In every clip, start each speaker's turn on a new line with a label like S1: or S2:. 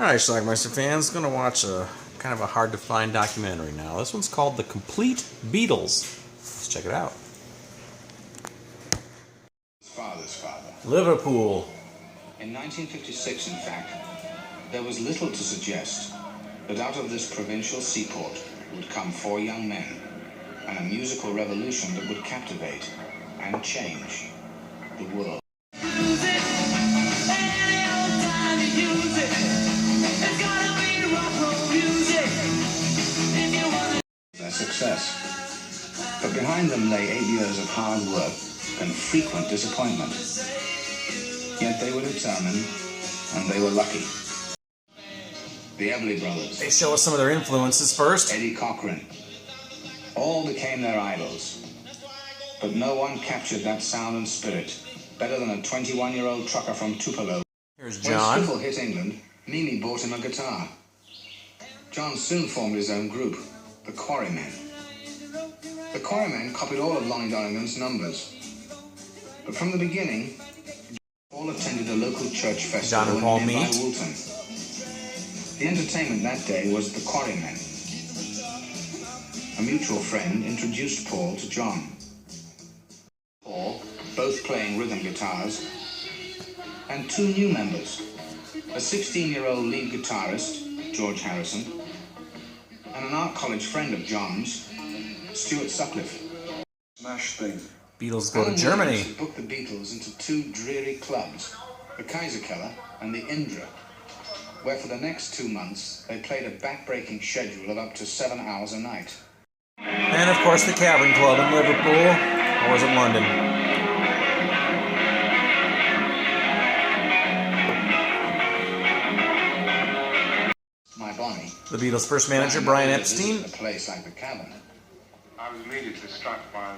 S1: Alright, Schlockmeister fans, gonna watch a kind of a hard to find documentary now. This one's called The Complete Beatles. Let's check it out.
S2: Father's father.
S1: Liverpool.
S2: In 1956, in fact, there was little to suggest that out of this provincial seaport would come four young men and a musical revolution that would captivate and change the world. Their success. But behind them lay 8 years of hard work and frequent disappointment. Yet they were determined, and they were lucky. The Everly Brothers.
S1: They show us some of their influences first.
S2: Eddie Cochran. All became their idols. But no one captured that sound and spirit better than a 21-year-old trucker from Tupelo.
S1: Here's John.
S2: When Skiffle hit England, Mimi bought him a guitar. John soon formed his own group, the Quarrymen. The Quarrymen copied all of Lonnie Donegan's numbers. But from the beginning, all attended a local church festival
S1: John and Paul
S2: in nearby
S1: meet.
S2: Woolton. The entertainment that day was the Quarrymen. A mutual friend introduced Paul to John. Paul, both playing rhythm guitars, and two new members, a 16-year-old lead guitarist, George Harrison, and an art college friend of John's, Stuart Sutcliffe.
S3: Smash thing.
S1: Beatles go to Germany.
S2: Williams booked the Beatles into two dreary clubs, the Kaiserkeller and the Indra, where for the next 2 months they played a back-breaking schedule of up to 7 hours a night.
S1: And of course the Cavern Club in Liverpool, or was it London?
S2: My Bonnie.
S1: The Beatles' first manager, Brian Epstein.
S2: A place like the Cavern.
S3: I was immediately struck by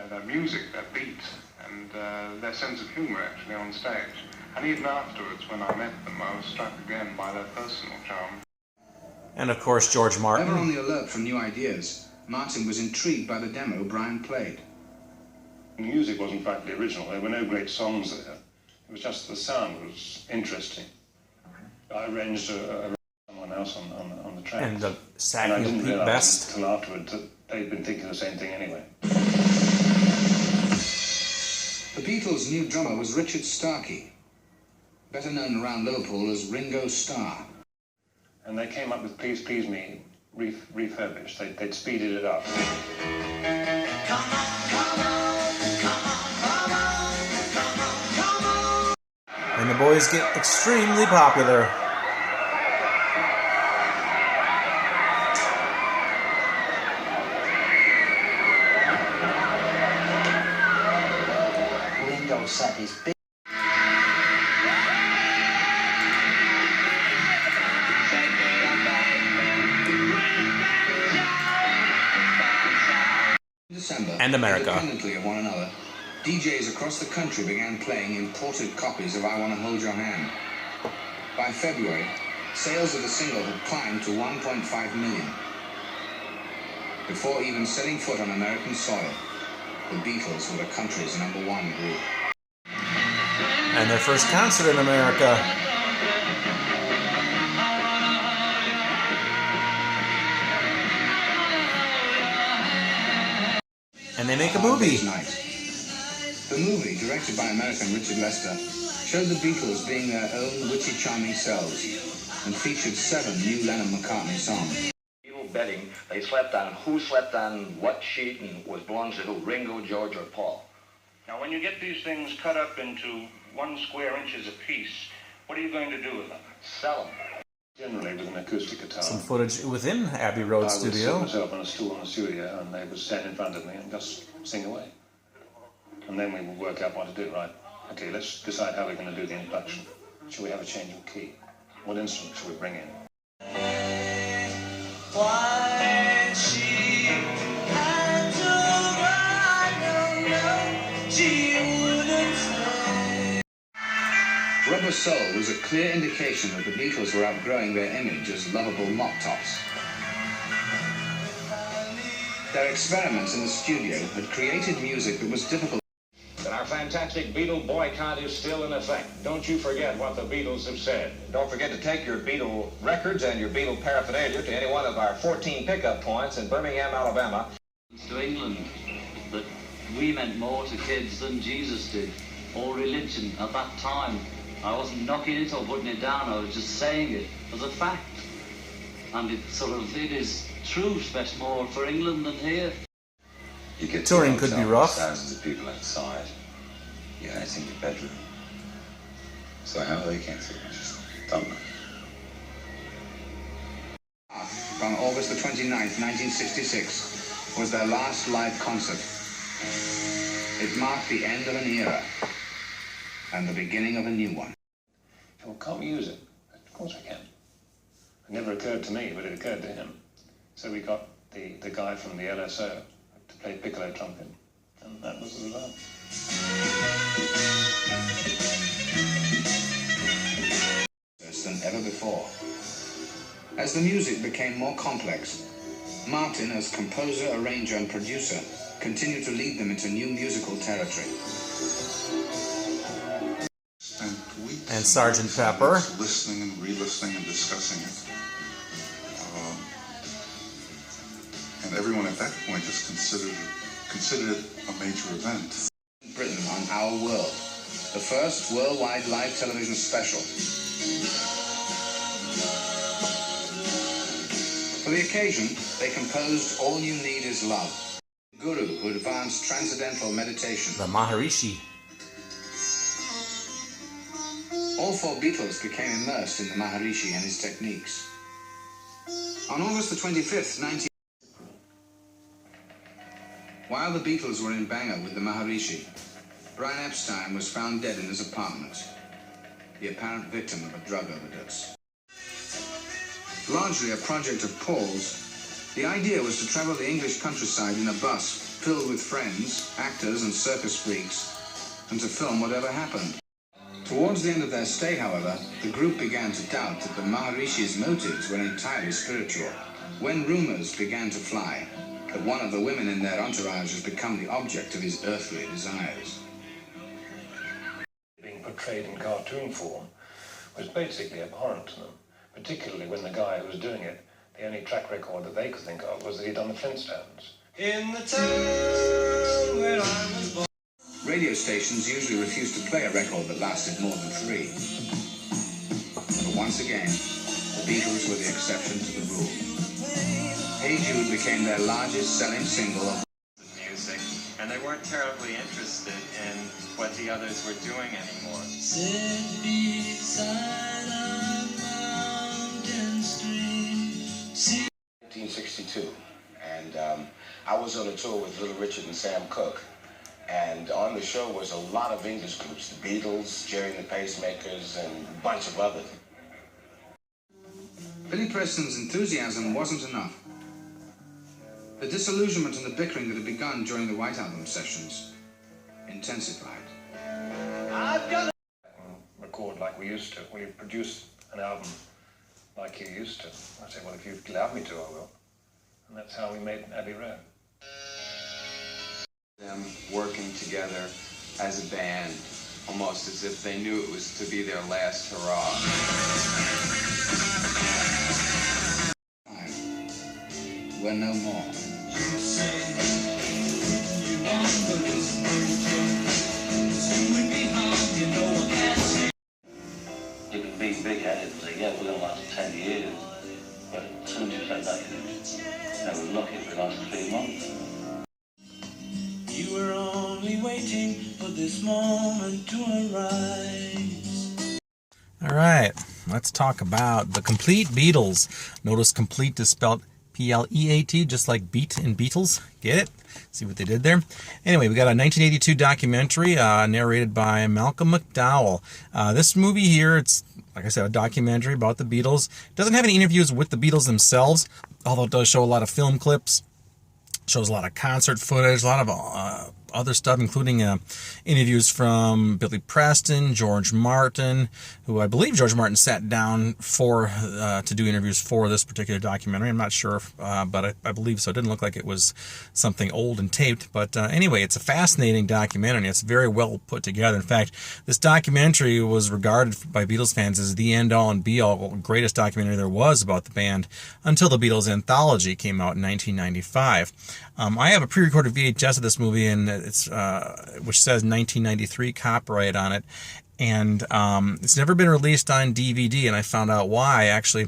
S3: their music, their beat, and their sense of humour actually on stage. And even afterwards, when I met them, I was struck again by their personal charm.
S1: And of course George Martin.
S2: Ever on the alert for new ideas, Martin was intrigued by the demo Brian played.
S3: The music wasn't practically original. There were no great songs there. It was just the sound was interesting. I arranged someone else on the track.
S1: And the
S3: And I
S1: sacking
S3: didn't
S1: of Pete
S3: realise
S1: Best.
S3: until afterwards that they'd been thinking the same thing anyway.
S2: The Beatles' new drummer was Richard Starkey, better known around Liverpool as Ringo Starr.
S3: And they came up with Please Please Me refurbished. They'd speeded it up.
S1: And the boys get extremely popular.
S4: Ringo set his big.
S2: In December,
S1: And America.
S2: independently of one another, DJs across the country began playing imported copies of I Wanna Hold Your Hand. By February, sales of the single had climbed to 1.5 million. Before even setting foot on American soil, the Beatles were the country's #1 group.
S1: And their first concert in America. And they make a movie.
S2: Night. The movie, directed by American Richard Lester, showed the Beatles being their own witchy, charming selves and featured 7 new Lennon-McCartney songs.
S5: People betting they slept on who slept on what sheet and was belongs to who, Ringo, George, or Paul.
S6: Now, when you get these things cut up into 1 square inches apiece, what are you going to do with them?
S5: Sell them.
S3: Generally with an acoustic guitar.
S1: Some footage within Abbey Road
S3: I would sit
S1: studio.
S3: myself on a stool in the studio and they would stand in front of me and just sing away. And then we would work out what to do, right? Okay, let's decide how we're going to do the introduction. Should we have a change of key? What instrument should we bring in?
S2: Rubber Soul was a clear indication that the Beatles were outgrowing their image as lovable mop-tops. Their experiments in the studio had created music that was difficult.
S4: and our fantastic Beatle boycott is still in effect. Don't you forget what the Beatles have said.
S7: Don't forget to take your Beatle records and your Beatle paraphernalia to any one of our 14 pickup points in Birmingham, Alabama.
S8: To England, that we meant more to kids than Jesus did, or religion at that time. I wasn't knocking it or putting it down, I was just saying it as a fact. And it is true, especially more for England than here.
S9: You get
S1: Touring could be rough.
S9: Thousands of people outside. Yeah, it's in your bedroom. So how they cancel it? I just don't know.
S2: On August the 29th, 1966, was their last live concert. It marked the end of an era and the beginning of a new one.
S4: Well, can't we use it? Of course I can. It never occurred to me, but it occurred to him. So we got the guy from the LSO to play piccolo trumpet, and that was the result.
S2: Than ever before. As the music became more complex, Martin, as composer, arranger, and producer, continued to lead them into new musical territory.
S1: And Sgt. Pepper.
S10: Listening and re-listening and discussing it. And everyone at that point just considered it a major event.
S2: Britain on Our World, the first worldwide live television special. For the occasion, they composed All You Need Is Love, Guru who advanced transcendental meditation.
S1: The Maharishi.
S2: All four Beatles became immersed in the Maharishi and his techniques. On August the 25th, while the Beatles were in Bangor with the Maharishi, Brian Epstein was found dead in his apartment, the apparent victim of a drug overdose. Largely a project of Paul's, the idea was to travel the English countryside in a bus filled with friends, actors and circus freaks, and to film whatever happened. Towards the end of their stay, however, the group began to doubt that the Maharishi's motives were entirely spiritual, when rumors began to fly that one of the women in their entourage has become the object of his earthly desires.
S4: Being portrayed in cartoon form was basically abhorrent to them, particularly when the guy who was doing it, the only track record that they could think of was that he'd done the Flintstones. In the town where I was born.
S2: Radio stations usually refused to play a record that lasted more than 3. But once again, the Beatles were the exception to the rule. Hey Jude became their largest selling single of
S11: music, and they weren't terribly interested in what the others were doing anymore. Sit beside a mountain stream.
S7: 1962, and I was on a tour with Little Richard and Sam Cooke, and on the show was a lot of English groups, the Beatles, Jerry and the Pacemakers, and a bunch of others.
S2: Billy Preston's enthusiasm wasn't enough. The disillusionment and the bickering that had begun during the White Album sessions intensified.
S4: I've got to record like we used to. Will you produce an album like you used to? I said, well, if you'd allow me to, I will. And that's how we made Abbey Road.
S11: Them working together as a band, almost as if they knew it was to be their last hurrah.
S2: We're no more.
S8: You can be big-headed and say, yeah, we're going to last 10 years. But as soon as you said that, we're lucky if we last 3 months.
S12: You were only waiting for this moment to arise.
S1: All right, let's talk about the Complete Beatles. Notice complete is spelled P-L-E-A-T, just like beat in Beatles. Get it? See what they did there? Anyway, we got a 1982 documentary narrated by Malcolm McDowell. This movie here, it's, like I said, a documentary about the Beatles. It doesn't have any interviews with the Beatles themselves, although it does show a lot of film clips. Shows a lot of concert footage, a lot of other stuff, including interviews from Billy Preston, George Martin, who I believe George Martin sat down for to do interviews for this particular documentary. I'm not sure, but I believe so. It didn't look like it was something old and taped. But anyway, it's a fascinating documentary. It's very well put together. In fact, this documentary was regarded by Beatles fans as the end-all and be-all greatest documentary there was about the band until the Beatles anthology came out in 1995. I have a pre-recorded VHS of this movie, and it's which says 1993 copyright on it, and it's never been released on DVD. And I found out why actually.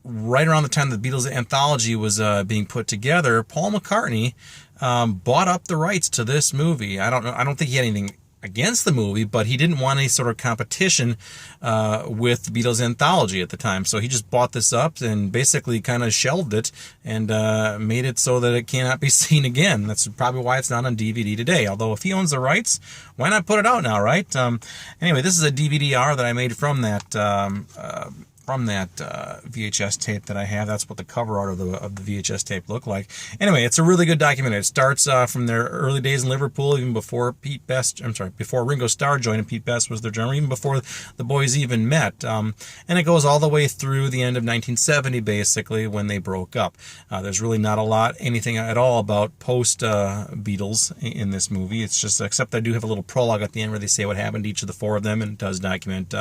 S1: Right around the time the Beatles anthology was being put together, Paul McCartney bought up the rights to this movie. I don't think he had anything against the movie, but he didn't want any sort of competition with the Beatles anthology at the time. So he just bought this up and basically kind of shelved it and made it so that it cannot be seen again. That's probably why it's not on DVD today. Although if he owns the rights, why not put it out now, right? Anyway, this is a DVD-R that I made from that VHS tape that I have. That's what the cover art of the VHS tape looked like. Anyway, it's a really good documentary. It starts from their early days in Liverpool, even before before Ringo Starr joined and Pete Best was their drummer, even before the boys even met. And it goes all the way through the end of 1970, basically, when they broke up. There's really not anything at all about post-Beatles in this movie. It's just, except I do have a little prologue at the end where they say what happened to each of the four of them, and it does document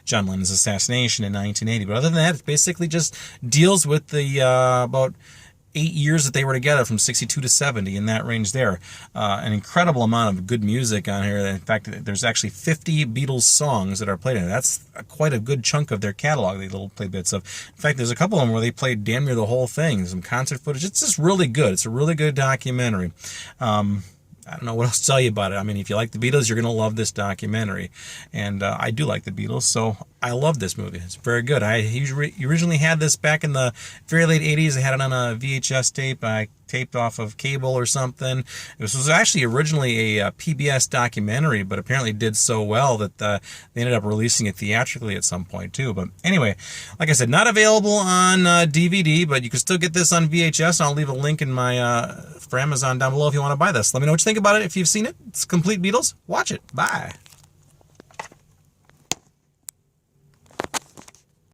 S1: John Lennon's assassination in 1980. But other than that, it basically just deals with the about 8 years that they were together, from 62 to 70, in that range there. An incredible amount of good music on here. In fact, there's actually 50 Beatles songs that are played in it. That's quite a good chunk of their catalog, they little play bits of. In fact, there's a couple of them where they played damn near the whole thing. Some concert footage. It's just really good. It's a really good documentary. I don't know what else to tell you about it. I mean, if you like the Beatles, you're going to love this documentary. And I do like the Beatles, so I love this movie. It's very good. I originally had this back in the very late 80s. I had it on a VHS tape. I taped off of cable or something. This was actually originally a PBS documentary, but apparently did so well that they ended up releasing it theatrically at some point too. But anyway, like I said, not available on DVD, but you can still get this on VHS. I'll leave a link in my for Amazon down below if you want to buy this. Let me know what you think about it. If you've seen it, it's Complete Beatles. Watch it. Bye.